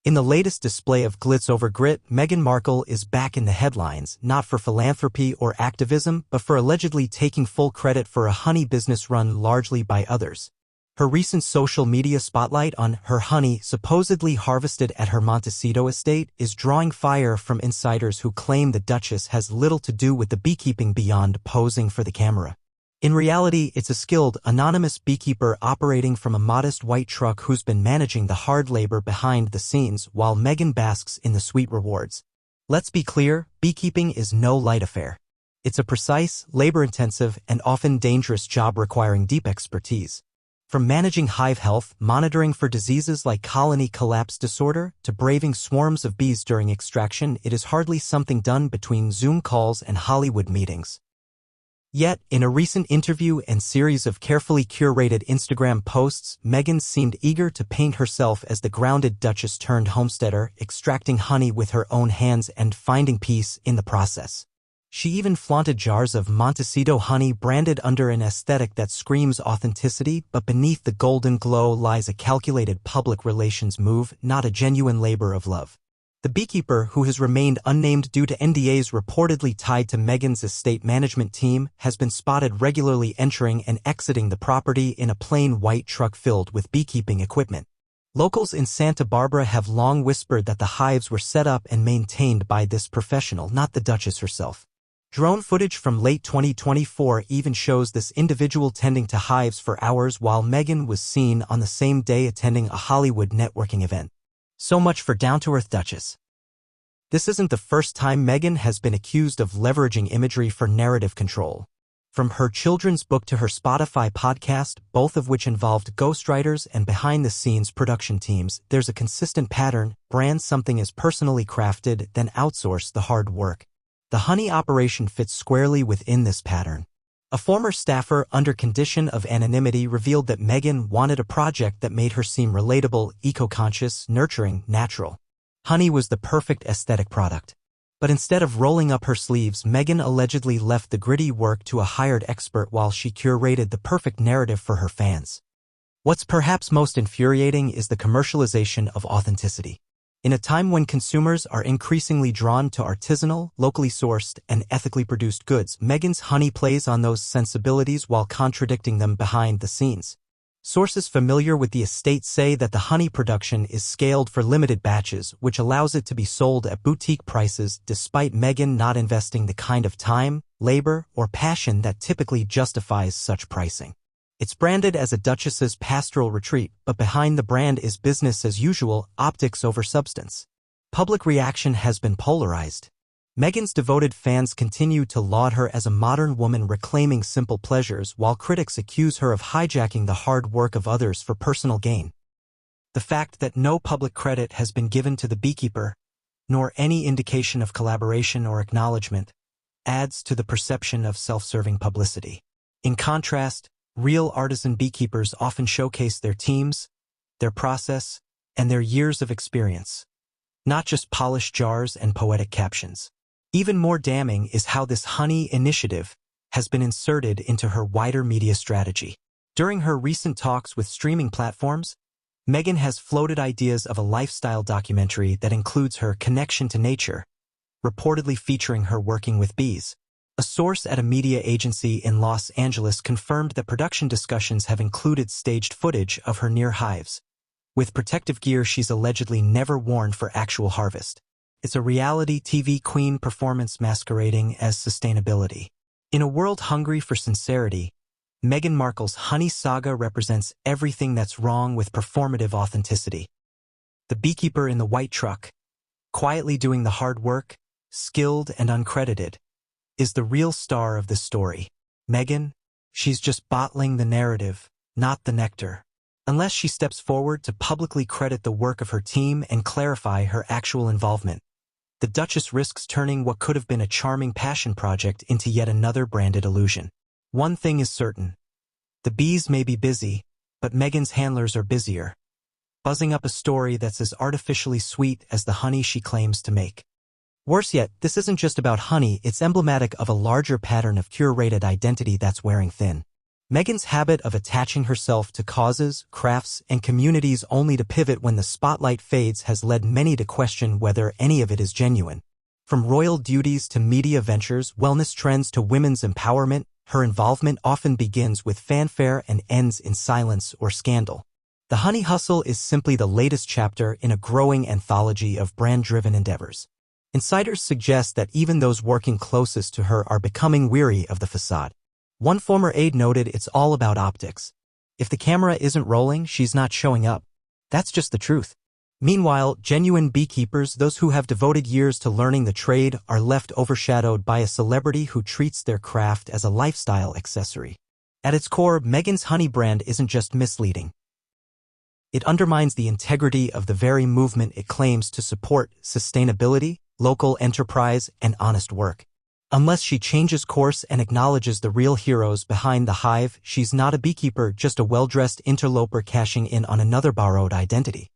In the latest display of glitz over grit, Meghan Markle is back in the headlines, not for philanthropy or activism, but for allegedly taking full credit for a honey business run largely by others. Her recent social media spotlight on her honey supposedly harvested at her Montecito estate is drawing fire from insiders who claim the Duchess has little to do with the beekeeping beyond posing for the camera. In reality, it's a skilled, anonymous beekeeper operating from a modest white truck who's been managing the hard labor behind the scenes while Meghan basks in the sweet rewards. Let's be clear, beekeeping is no light affair. It's a precise, labor-intensive, and often dangerous job requiring deep expertise. From managing hive health, monitoring for diseases like colony collapse disorder, to braving swarms of bees during extraction, it is hardly something done between Zoom calls and Hollywood meetings. Yet, in a recent interview and series of carefully curated Instagram posts, Meghan seemed eager to paint herself as the grounded Duchess turned homesteader, extracting honey with her own hands and finding peace in the process. She even flaunted jars of Montecito honey branded under an aesthetic that screams authenticity, but beneath the golden glow lies a calculated public relations move, not a genuine labor of love. The beekeeper, who has remained unnamed due to NDAs reportedly tied to Meghan's estate management team, has been spotted regularly entering and exiting the property in a plain white truck filled with beekeeping equipment. Locals in Santa Barbara have long whispered that the hives were set up and maintained by this professional, not the Duchess herself. Drone footage from late 2024 even shows this individual tending to hives for hours while Meghan was seen on the same day attending a Hollywood networking event. So much for down-to-earth Duchess. This isn't the first time Meghan has been accused of leveraging imagery for narrative control. From her children's book to her Spotify podcast, both of which involved ghostwriters and behind-the-scenes production teams, there's a consistent pattern: brand something as personally crafted, then outsource the hard work. The honey operation fits squarely within this pattern. A former staffer under condition of anonymity revealed that Meghan wanted a project that made her seem relatable, eco-conscious, nurturing, natural. Honey was the perfect aesthetic product. But instead of rolling up her sleeves, Meghan allegedly left the gritty work to a hired expert while she curated the perfect narrative for her fans. What's perhaps most infuriating is the commercialization of authenticity. In a time when consumers are increasingly drawn to artisanal, locally sourced, and ethically produced goods, Meghan's honey plays on those sensibilities while contradicting them behind the scenes. Sources familiar with the estate say that the honey production is scaled for limited batches, which allows it to be sold at boutique prices despite Meghan not investing the kind of time, labor, or passion that typically justifies such pricing. It's branded as a Duchess's pastoral retreat, but behind the brand is business as usual, optics over substance. Public reaction has been polarized. Meghan's devoted fans continue to laud her as a modern woman reclaiming simple pleasures, while critics accuse her of hijacking the hard work of others for personal gain. The fact that no public credit has been given to the beekeeper, nor any indication of collaboration or acknowledgement, adds to the perception of self-serving publicity. In contrast, real artisan beekeepers often showcase their teams, their process, and their years of experience, not just polished jars and poetic captions. Even more damning is how this honey initiative has been inserted into her wider media strategy. During her recent talks with streaming platforms, Meghan has floated ideas of a lifestyle documentary that includes her connection to nature, reportedly featuring her working with bees. A source at a media agency in Los Angeles confirmed that production discussions have included staged footage of her near hives, with protective gear she's allegedly never worn for actual harvest. It's a reality TV queen performance masquerading as sustainability. In a world hungry for sincerity, Meghan Markle's honey saga represents everything that's wrong with performative authenticity. The beekeeper in the white truck, quietly doing the hard work, skilled and uncredited, is the real star of this story. Meghan, she's just bottling the narrative, not the nectar. Unless she steps forward to publicly credit the work of her team and clarify her actual involvement, the Duchess risks turning what could have been a charming passion project into yet another branded illusion. One thing is certain. The bees may be busy, but Meghan's handlers are busier, buzzing up a story that's as artificially sweet as the honey she claims to make. Worse yet, this isn't just about honey, it's emblematic of a larger pattern of curated identity that's wearing thin. Meghan's habit of attaching herself to causes, crafts, and communities only to pivot when the spotlight fades has led many to question whether any of it is genuine. From royal duties to media ventures, wellness trends to women's empowerment, her involvement often begins with fanfare and ends in silence or scandal. The honey hustle is simply the latest chapter in a growing anthology of brand-driven endeavors. Insiders suggest that even those working closest to her are becoming weary of the facade. One former aide noted it's all about optics. If the camera isn't rolling, she's not showing up. That's just the truth. Meanwhile, genuine beekeepers, those who have devoted years to learning the trade, are left overshadowed by a celebrity who treats their craft as a lifestyle accessory. At its core, Meghan's honey brand isn't just misleading. It undermines the integrity of the very movement it claims to support: sustainability, local enterprise, and honest work. Unless she changes course and acknowledges the real heroes behind the hive, she's not a beekeeper, just a well-dressed interloper cashing in on another borrowed identity.